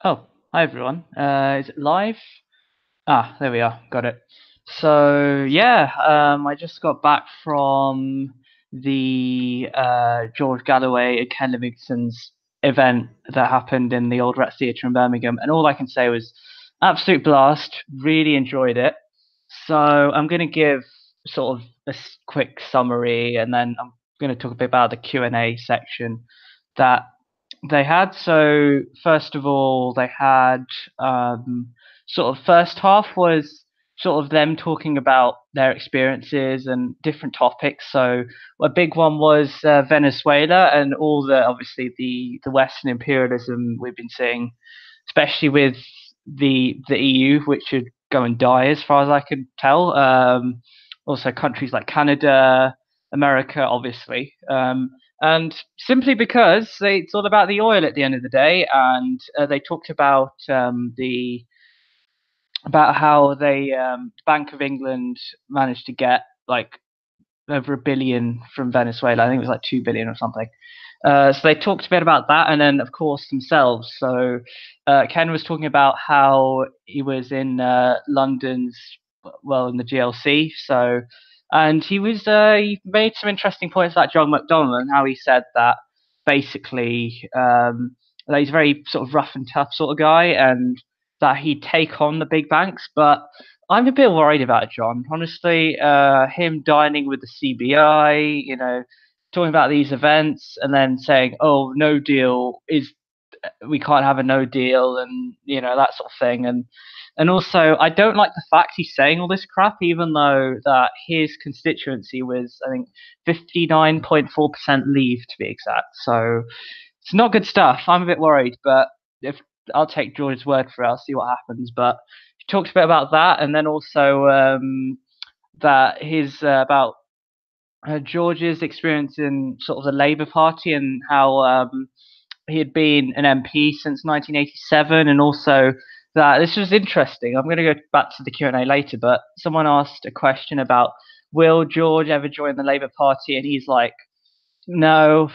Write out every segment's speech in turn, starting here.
Oh, hi everyone. Is it live? Ah, there we are. Got it. So yeah, I just got back from the George Galloway and Ken Livingstone's event that happened in the Old Rat Theatre in Birmingham, and all I can say was absolute blast. Really enjoyed it. So I'm going to give sort of a quick summary, and then I'm going to talk a bit about the Q&A section that they had. So first of all, they had sort of first half was sort of them talking about their experiences and different topics. So a big one was Venezuela and all the obviously the Western imperialism we've been seeing, especially with the EU, which should go and die as far as I could tell. Also countries like Canada, America, obviously. And simply because it's all about the oil at the end of the day, and they talked the about how they Bank of England managed to get like over 1 billion from Venezuela. I think it was like 2 billion or something. So they talked a bit about that, and then of course themselves. So Ken was talking about how he was in London's in the GLC. So and he made some interesting points about John McDonnell and how he said that basically that he's a very sort of rough and tough sort of guy, and that he'd take on the big banks, but I'm a bit worried about John. Honestly, him dining with the CBI, talking about these events and then saying, "Oh, no deal is we can't have a no deal," and that sort of thing. And also, I don't like the fact he's saying all this crap, even though that his constituency was, I think, 59.4% leave to be exact. So it's not good stuff. I'm a bit worried, but if I'll take George's word for it, I'll see what happens. But he talks a bit about that, and then also that his about George's experience in sort of the Labour Party and how he had been an MP since 1987, and also that this was interesting. I'm going to go back to the Q&A later, but someone asked a question about will George ever join the Labour Party, and he's like, no,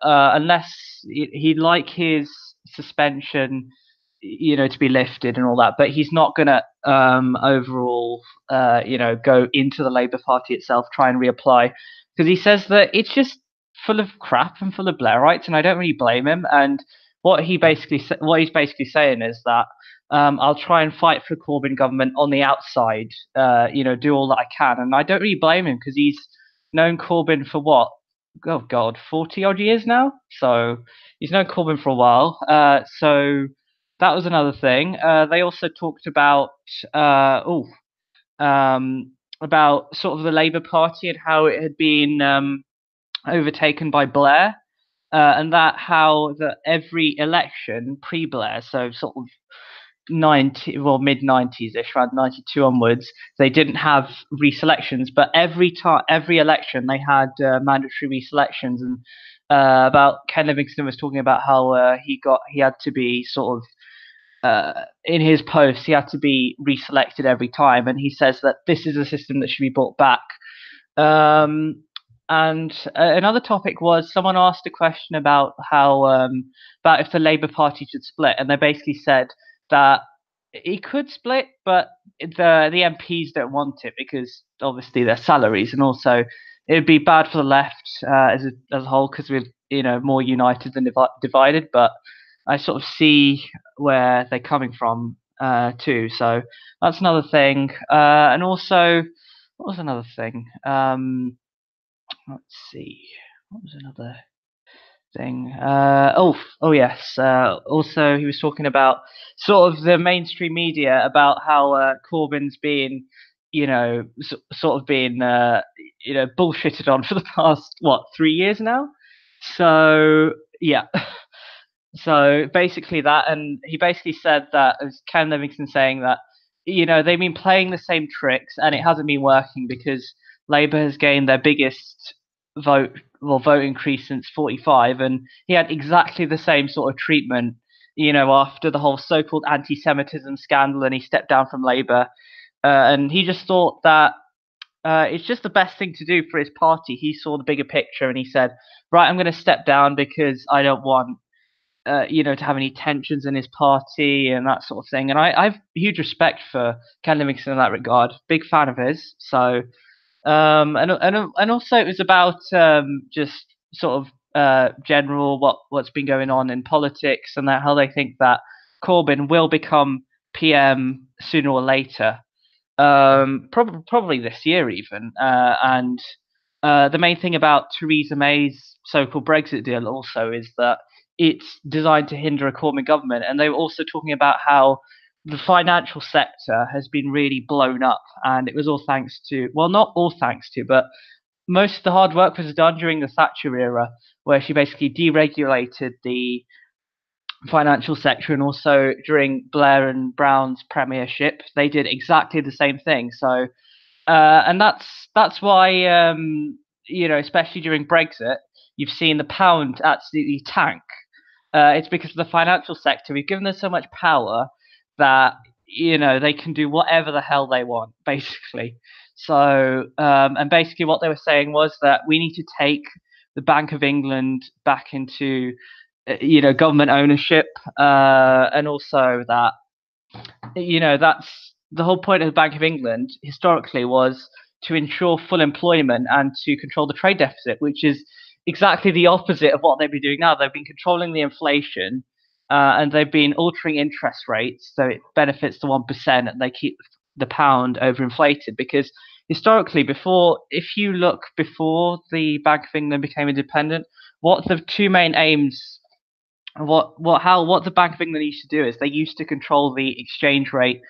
unless he'd like his suspension, to be lifted and all that, but he's not gonna overall, go into the Labour Party itself, try and reapply, because he says that it's just full of crap and full of Blairites, and I don't really blame him. And what he's basically saying is that I'll try and fight for Corbyn government on the outside, do all that I can, and I don't really blame him because he's known Corbyn for what? Oh God, 40 odd years now. So he's known Corbyn for a while. So that was another thing. They also talked uh, oh, about sort of the Labour Party and how it had been overtaken by Blair, and that how that every election pre-Blair, so sort of mid 90s ish, around 92 onwards, they didn't have reselections, but every election they had mandatory reselections. And about Ken Livingstone was talking about how he had to be sort of in his post, he had to be reselected every time, and he says that this is a system that should be brought back. And another topic was someone asked a question about how about if the Labour Party should split, and they basically said that it could split, but the MPs don't want it because obviously their salaries, and also it would be bad for the left as a whole because we're more united than divided. But I sort of see where they're coming from too. So that's another thing. And also, what was another thing? Let's see. What was another thing? Oh yes. Also, he was talking about sort of the mainstream media about how Corbyn's been, sort of been, bullshitted on for the past 3 years now. So yeah. So basically that, and he basically said that as Ken Livingstone saying that they've been playing the same tricks and it hasn't been working because Labour has gained their biggest vote increase since 45, and he had exactly the same sort of treatment after the whole so-called anti-Semitism scandal, and he stepped down from Labour, and he just thought that it's just the best thing to do for his party. He saw the bigger picture and he said, right, I'm going to step down because I don't want to have any tensions in his party and that sort of thing. And I have huge respect for Ken Livingstone in that regard. Big fan of his. So and also it was about just sort of general what's been going on in politics and that how they think that Corbyn will become PM sooner or later, probably this year even. And the main thing about Theresa May's so-called Brexit deal also is that it's designed to hinder a Corbyn government, and they were also talking about how the financial sector has been really blown up, and it was all thanks to, well, not all thanks to, but most of the hard work was done during the Thatcher era, where she basically deregulated the financial sector, and also during Blair and Brown's premiership, they did exactly the same thing. So, and that's why especially during Brexit, you've seen the pound absolutely tank. It's because of the financial sector. We've given them so much power that they can do whatever the hell they want, basically. So, and basically what they were saying was that we need to take the Bank of England back into, government ownership, and also that that's the whole point of the Bank of England historically was to ensure full employment and to control the trade deficit, which is exactly the opposite of what they've been doing now. They've been controlling the inflation, and they've been altering interest rates so it benefits the 1%, and they keep the pound overinflated. Because historically, if you look before the Bank of England became independent, what the two main aims what the Bank of England used to do is they used to control the exchange rate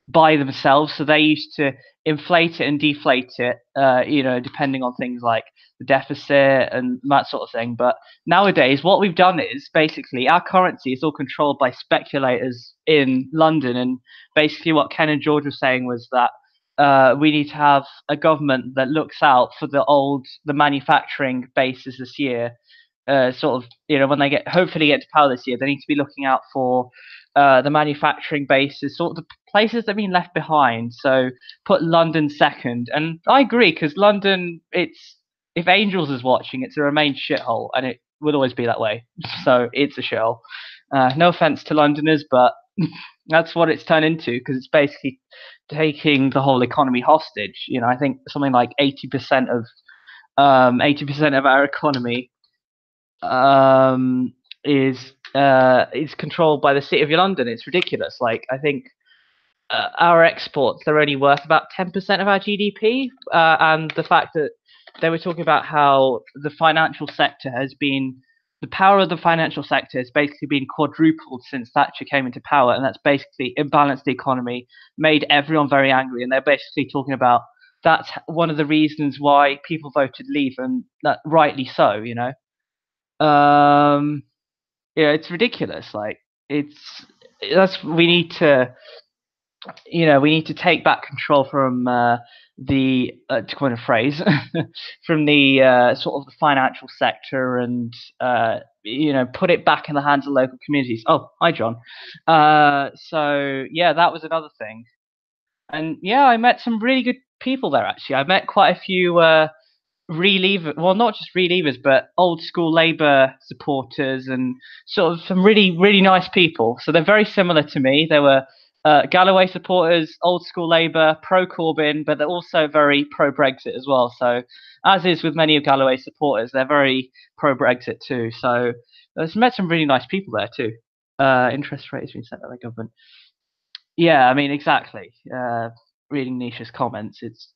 by themselves. So they used to inflate it and deflate it, depending on things like the deficit and that sort of thing. But nowadays, what we've done is basically our currency is all controlled by speculators in London. And basically, what Ken and George were saying was that we need to have a government that looks out for the manufacturing bases this year, sort of, when they hopefully get to power this year, they need to be looking out for the manufacturing bases, sort of the places that have been left behind. So put London second. And I agree, because London, if Angels is watching, it's a Remain shithole, and it will always be that way. So it's a shithole. No offense to Londoners, but that's what it's turned into, because it's basically taking the whole economy hostage. I think something like 80% of 80% of our economy is controlled by the city of London. It's ridiculous. Like, I think our exports, they're only worth about 10% of our GDP, and the fact that they were talking about how the power of the financial sector has basically been quadrupled since Thatcher came into power, and that's basically imbalanced the economy, made everyone very angry, and they're basically talking about that's one of the reasons why people voted Leave, and that rightly so. Um, it's ridiculous. Like, it's that's we need to take back control from the to coin a phrase from the sort of the financial sector, and put it back in the hands of local communities. Oh, hi John. So yeah, that was another thing. And yeah, I met some really good people there. Actually, I met quite a few Reliever, well, not just Relievers, but old school Labour supporters, and sort of some really, really nice people. So they're very similar to me. They were Galloway supporters, old school Labour, pro Corbyn, but they're also very pro Brexit as well. So, as is with many of Galloway's supporters, they're very pro Brexit too. So, I've met some really nice people there too. Interest rates being set by the government. Yeah, I mean, exactly. Reading Nisha's comments, it's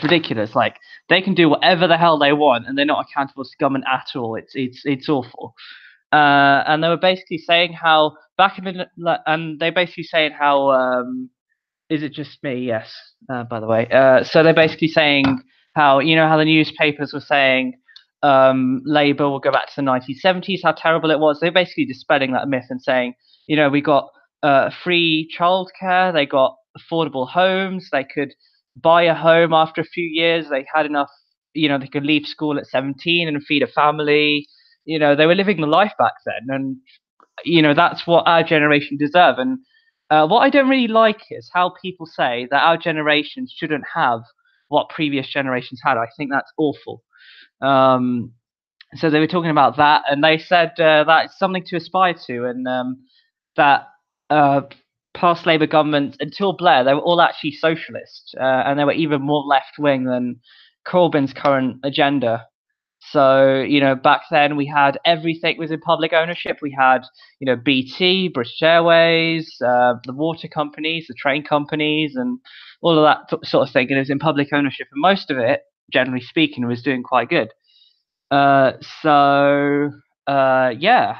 ridiculous. Like, they can do whatever the hell they want, and they're not accountable to government at all. It's awful. And they were basically saying how and they basically saying how is it just me? Yes. By the way, so they're basically saying how how the newspapers were saying Labour will go back to the 1970s, how terrible it was. They're basically dispelling that myth and saying, we got free childcare, they got affordable homes, they could buy a home after a few years, they had enough, they could leave school at 17 and feed a family. They were living the life back then, and that's what our generation deserve. And what I don't really like is how people say that our generation shouldn't have what previous generations had. I think that's awful. Um, So they were talking about that, and they said that it's something to aspire to, and that uh, past Labour governments until Blair, they were all actually socialist, and they were even more left wing than Corbyn's current agenda. So, back then we had everything was in public ownership. We had, BT, British Airways, the water companies, the train companies, and all of that sort of thing. And it was in public ownership, and most of it, generally speaking, was doing quite good. Uh, so, yeah.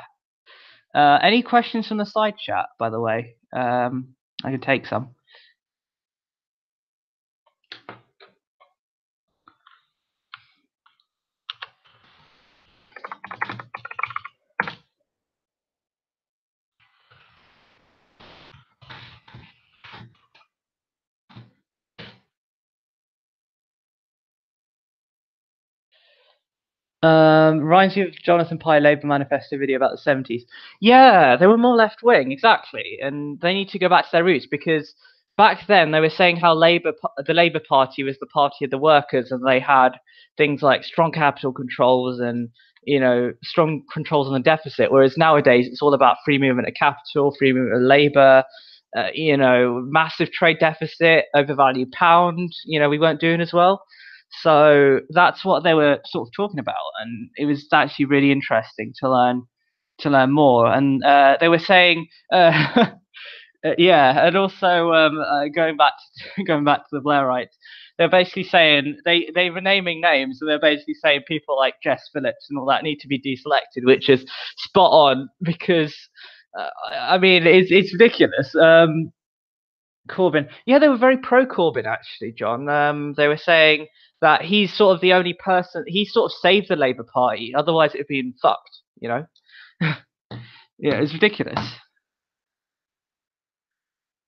Any questions from the side chat, by the way? I could take some. Reminds you of Jonathan Pye Labour Manifesto video about the 70s. Yeah, they were more left wing, exactly, and they need to go back to their roots because back then they were saying how the Labour Party was the party of the workers, and they had things like strong capital controls and strong controls on the deficit. Whereas nowadays it's all about free movement of capital, free movement of labour. Massive trade deficit, overvalued pound. We weren't doing as well. So that's what they were sort of talking about, and it was actually really interesting to learn more. And they were saying, yeah, and also going back going back to the Blairites, they're basically saying they were naming names, and they're basically saying people like Jess Phillips and all that need to be deselected, which is spot on because I mean it's ridiculous. Corbyn. Yeah, they were very pro Corbyn actually, John. They were saying that he's sort of the only person. He sort of saved the Labour Party. Otherwise, it'd been fucked. Yeah, it's ridiculous.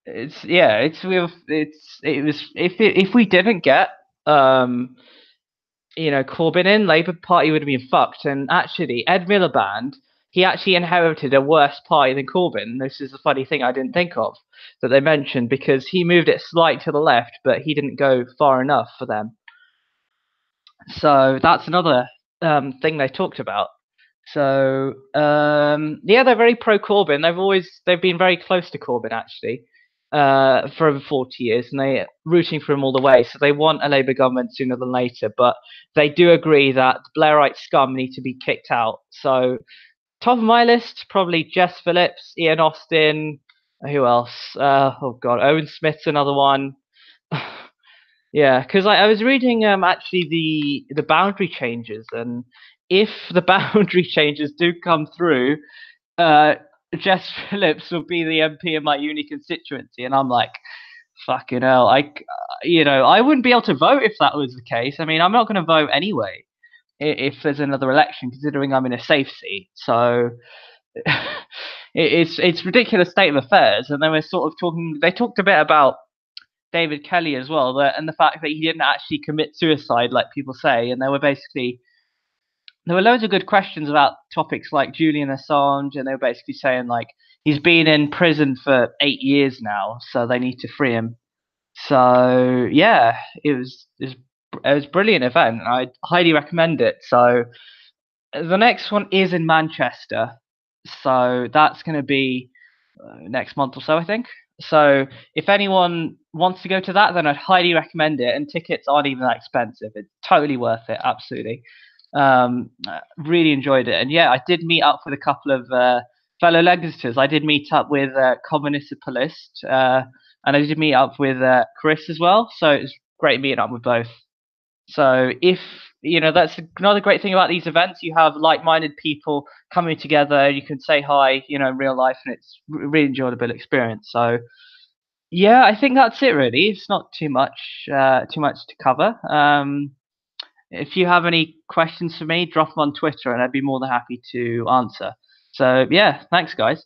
It was if we didn't get Corbyn in, Labour Party would have been fucked. And actually, Ed Miliband, he actually inherited a worse party than Corbyn. This is a funny thing I didn't think of that they mentioned because he moved it slight to the left, but he didn't go far enough for them. So that's another thing they talked about. So yeah, they're very pro Corbyn. They've been very close to Corbyn actually for over 40 years, and they're rooting for him all the way. So they want a Labour government sooner than later, but they do agree that the Blairite scum need to be kicked out. So top of my list, probably Jess Phillips, Ian Austin. Who else? Oh God, Owen Smith's another one. Yeah, because I was reading actually the boundary changes, and if the boundary changes do come through, uh, Jess Phillips will be the MP in my uni constituency, and I'm like, fucking hell, I wouldn't be able to vote if that was the case. I mean, I'm not going to vote anyway if there's another election, considering I'm in a safe seat. So it's ridiculous state of affairs, and then we're sort of talking. They talked a bit about David Kelly as well, and the fact that he didn't actually commit suicide like people say, and there were loads of good questions about topics like Julian Assange, and they were basically saying like he's been in prison for 8 years now, so they need to free him. So yeah, it was a brilliant event. I highly recommend it. So the next one is in Manchester, so that's going to be next month or so, I think. So if anyone wants to go to that, then I'd highly recommend it. And tickets aren't even that expensive. It's totally worth it. Absolutely. Really enjoyed it. And yeah, I did meet up with a couple of fellow legislators. I did meet up with Communicipalist, and I did meet up with Chris as well. So it's great meeting up with both. So if that's another great thing about these events. You have like-minded people coming together. You can say hi, in real life, and it's really enjoyable experience. So yeah, I think that's it. Really, it's not too much to cover. If you have any questions for me, drop them on Twitter, and I'd be more than happy to answer. So yeah, thanks, guys.